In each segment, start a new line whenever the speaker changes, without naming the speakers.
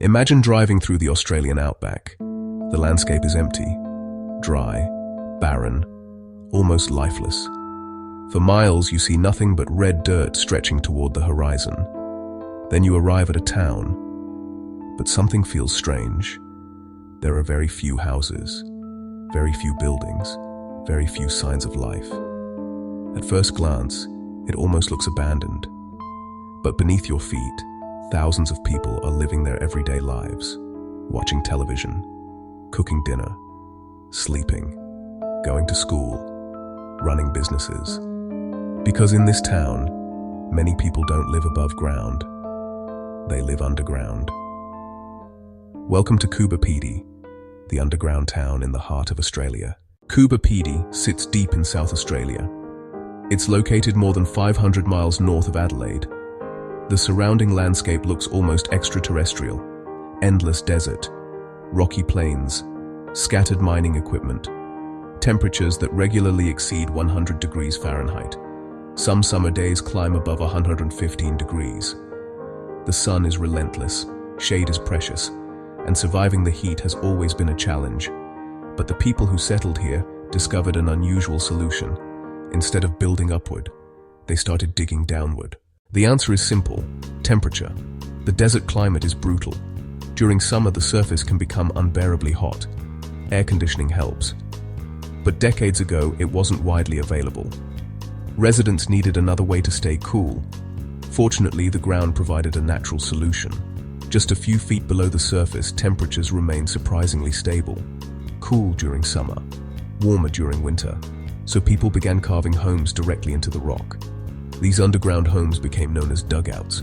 Imagine driving through the Australian outback. The landscape is empty, dry, barren, almost lifeless. For miles you see nothing but red dirt stretching toward the horizon. Then you arrive at a town, but something feels strange. There are very few houses, very few buildings, very few signs of life. At first glance, it almost looks abandoned. But beneath your feet, thousands of people are living their everyday lives, watching television, cooking dinner, sleeping, going to school, running businesses. Because in this town, many people don't live above ground, they live underground. Welcome to Coober Pedy, the underground town in the heart of Australia. Coober Pedy sits deep in South Australia. It's located more than 500 miles north of Adelaide. The surrounding landscape looks almost extraterrestrial. Endless desert, rocky plains, scattered mining equipment, temperatures that regularly exceed 100 degrees Fahrenheit. Some summer days climb above 115 degrees. The sun is relentless, shade is precious, and surviving the heat has always been a challenge. But the people who settled here discovered an unusual solution. Instead of building upward, they started digging downward. The answer is simple: temperature. The desert climate is brutal. During summer, the surface can become unbearably hot. Air conditioning helps. But decades ago, it wasn't widely available. Residents needed another way to stay cool. Fortunately, the ground provided a natural solution. Just a few feet below the surface, temperatures remained surprisingly stable. Cool during summer, warmer during winter. So people began carving homes directly into the rock. These underground homes became known as dugouts,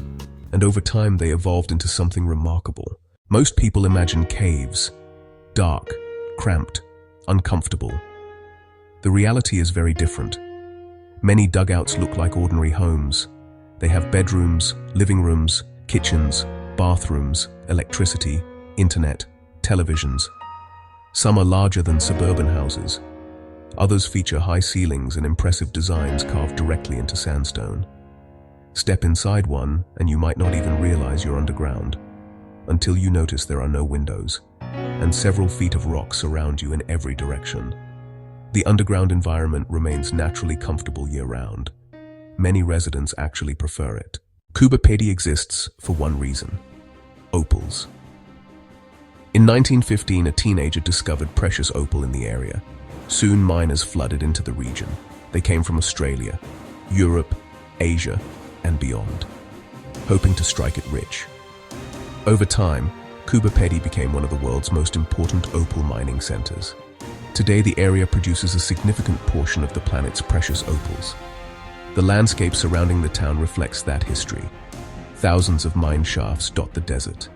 and over time they evolved into something remarkable. Most people imagine caves, dark, cramped, uncomfortable. The reality is very different. Many dugouts look like ordinary homes. They have bedrooms, living rooms, kitchens, bathrooms, electricity, internet, televisions. Some are larger than suburban houses. Others feature high ceilings and impressive designs carved directly into sandstone. Step inside one and you might not even realize you're underground, until you notice there are no windows, and several feet of rock surround you in every direction. The underground environment remains naturally comfortable year-round. Many residents actually prefer it. Coober Pedy exists for one reason: opals. In 1915, a teenager discovered precious opal in the area. Soon miners flooded into the region. They came from Australia, Europe, Asia, and beyond, hoping to strike it rich. Over time, Coober Pedy became one of the world's most important opal mining centers. Today, the area produces a significant portion of the planet's precious opals. The landscape surrounding the town reflects that history. Thousands of mine shafts dot the desert.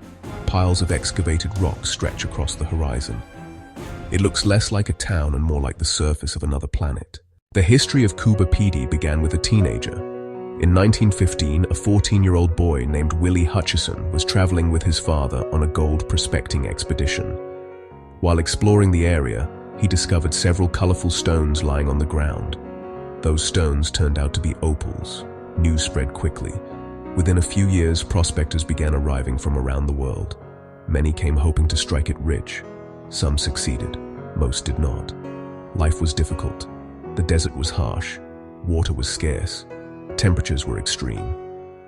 Piles of excavated rock stretch across the horizon. It looks less like a town and more like the surface of another planet. The history of Coober Pedy began with a teenager. In 1915, a 14-year-old boy named Willie Hutchison was traveling with his father on a gold prospecting expedition. While exploring the area, he discovered several colorful stones lying on the ground. Those stones turned out to be opals. News spread quickly. Within a few years, prospectors began arriving from around the world. Many came hoping to strike it rich. Some succeeded, most did not. Life was difficult. The desert was harsh. Water was scarce. Temperatures were extreme.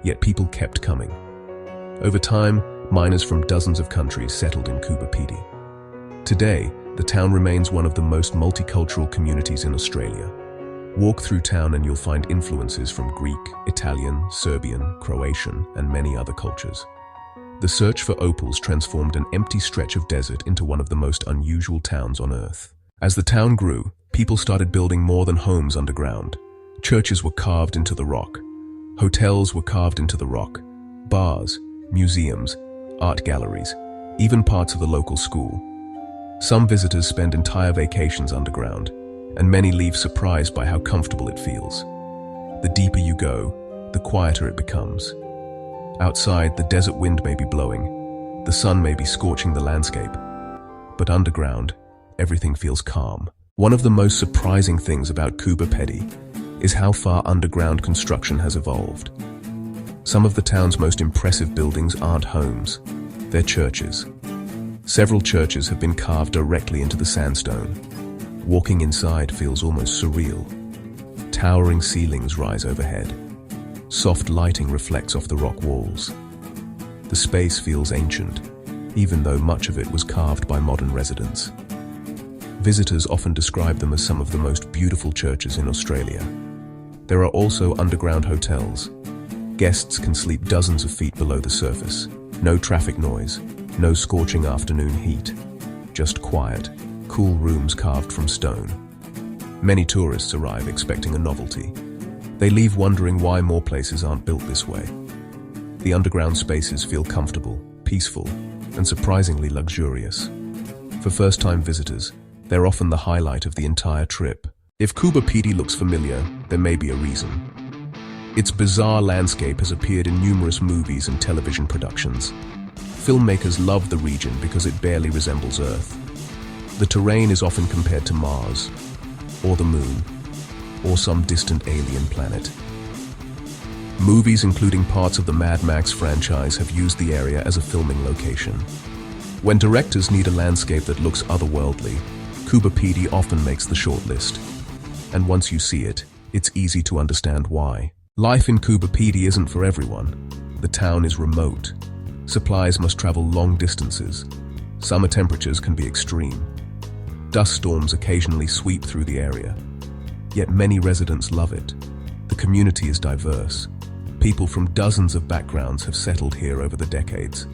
Yet people kept coming. Over time, miners from dozens of countries settled in Coober Pedy. Today, the town remains one of the most multicultural communities in Australia. Walk through town and you'll find influences from Greek, Italian, Serbian, Croatian, and many other cultures. The search for opals transformed an empty stretch of desert into one of the most unusual towns on Earth. As the town grew, people started building more than homes underground. Churches were carved into the rock. Hotels were carved into the rock. Bars, museums, art galleries, even parts of the local school. Some visitors spend entire vacations underground, and many leave surprised by how comfortable it feels. The deeper you go, the quieter it becomes. Outside, the desert wind may be blowing, the sun may be scorching the landscape, but underground, everything feels calm. One of the most surprising things about Coober Pedy is how far underground construction has evolved. Some of the town's most impressive buildings aren't homes. They're churches. Several churches have been carved directly into the sandstone. Walking inside feels almost surreal. Towering ceilings rise overhead. Soft lighting reflects off the rock walls. The space feels ancient, even though much of it was carved by modern residents. Visitors often describe them as some of the most beautiful churches in Australia. There are also underground hotels. Guests can sleep dozens of feet below the surface. No traffic noise, no scorching afternoon heat. Just quiet, cool rooms carved from stone. Many tourists arrive expecting a novelty. They leave wondering why more places aren't built this way. The underground spaces feel comfortable, peaceful, and surprisingly luxurious. For first-time visitors, they're often the highlight of the entire trip. If Coober Pedy looks familiar, there may be a reason. Its bizarre landscape has appeared in numerous movies and television productions. Filmmakers love the region because it barely resembles Earth. The terrain is often compared to Mars, or the Moon, or some distant alien planet. Movies including parts of the Mad Max franchise have used the area as a filming location. When directors need a landscape that looks otherworldly, Coober Pedy often makes the shortlist. And once you see it, it's easy to understand why. Life in Coober Pedy isn't for everyone. The town is remote. Supplies must travel long distances. Summer temperatures can be extreme. Dust storms occasionally sweep through the area. Yet many residents love it. The community is diverse. People from dozens of backgrounds have settled here over the decades.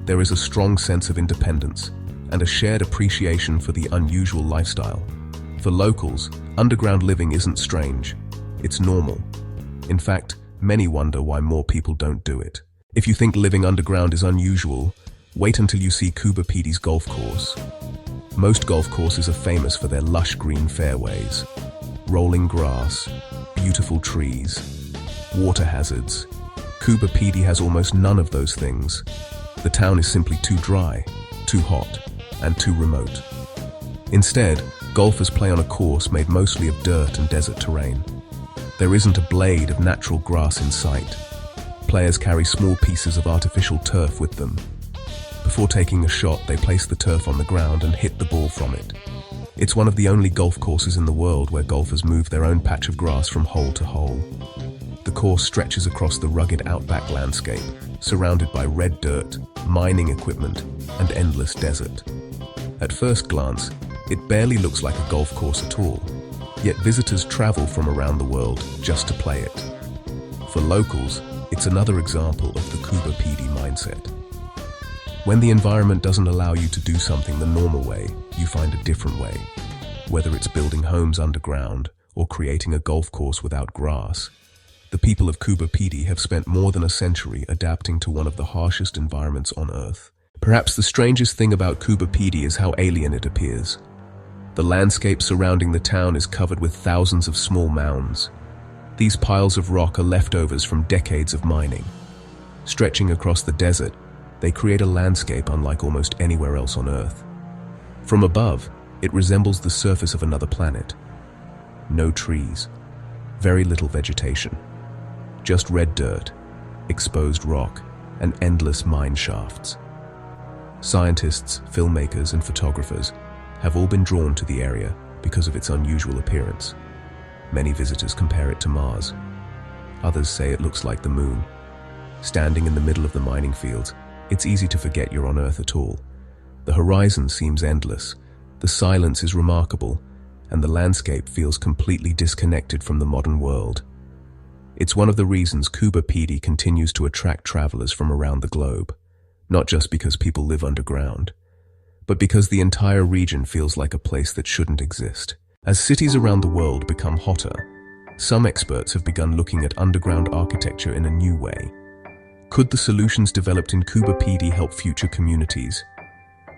There is a strong sense of independence and a shared appreciation for the unusual lifestyle. For locals, underground living isn't strange. It's normal. In fact, many wonder why more people don't do it. If you think living underground is unusual, wait until you see Coober Pedy's golf course. Most golf courses are famous for their lush green fairways, rolling grass, beautiful trees, water hazards. Coober Pedy has almost none of those things. The town is simply too dry, too hot, and too remote. Instead, golfers play on a course made mostly of dirt and desert terrain. There isn't a blade of natural grass in sight. Players carry small pieces of artificial turf with them. Before taking a shot, they place the turf on the ground and hit the ball from it. It's one of the only golf courses in the world where golfers move their own patch of grass from hole to hole. The course stretches across the rugged outback landscape, surrounded by red dirt, mining equipment, and endless desert. At first glance, it barely looks like a golf course at all. Yet visitors travel from around the world just to play it. For locals, it's another example of the Coober Pedy mindset. When the environment doesn't allow you to do something the normal way, you find a different way. Whether it's building homes underground or creating a golf course without grass, the people of Coober Pedy have spent more than a century adapting to one of the harshest environments on Earth. Perhaps the strangest thing about Coober Pedy is how alien it appears. The landscape surrounding the town is covered with thousands of small mounds. These piles of rock are leftovers from decades of mining. Stretching across the desert, they create a landscape unlike almost anywhere else on Earth. From above, it resembles the surface of another planet. No trees, very little vegetation. Just red dirt, exposed rock, and endless mine shafts. Scientists, filmmakers, and photographers have all been drawn to the area because of its unusual appearance. Many visitors compare it to Mars. Others say it looks like the Moon. Standing in the middle of the mining fields, it's easy to forget you're on Earth at all. The horizon seems endless, the silence is remarkable, and the landscape feels completely disconnected from the modern world. It's one of the reasons Coober Pedy continues to attract travelers from around the globe, not just because people live underground, but because the entire region feels like a place that shouldn't exist. As cities around the world become hotter, some experts have begun looking at underground architecture in a new way. Could the solutions developed in Coober Pedy help future communities?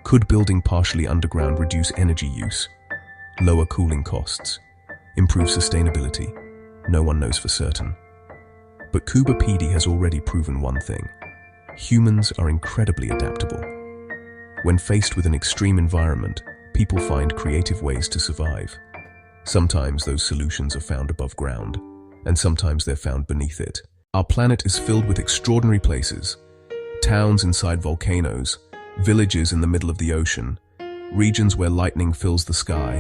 Could building partially underground reduce energy use, lower cooling costs, improve sustainability? No one knows for certain. But Coober Pedy has already proven one thing. Humans are incredibly adaptable. When faced with an extreme environment, people find creative ways to survive. Sometimes those solutions are found above ground, and sometimes they're found beneath it. Our planet is filled with extraordinary places, Towns inside volcanoes, villages in the middle of the ocean, regions where lightning fills the sky,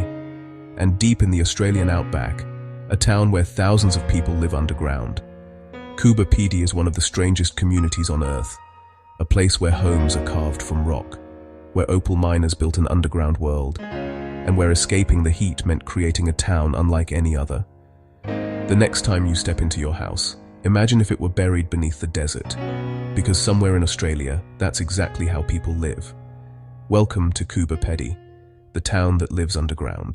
and deep in the Australian outback, a town where thousands of people live underground. Coober Pedy is one of the strangest communities on Earth, a place where homes are carved from rock, where opal miners built an underground world, and where escaping the heat meant creating a town unlike any other. The next time you step into your house, imagine if it were buried beneath the desert, because somewhere in Australia, that's exactly how people live. Welcome to Coober Pedy, the town that lives underground.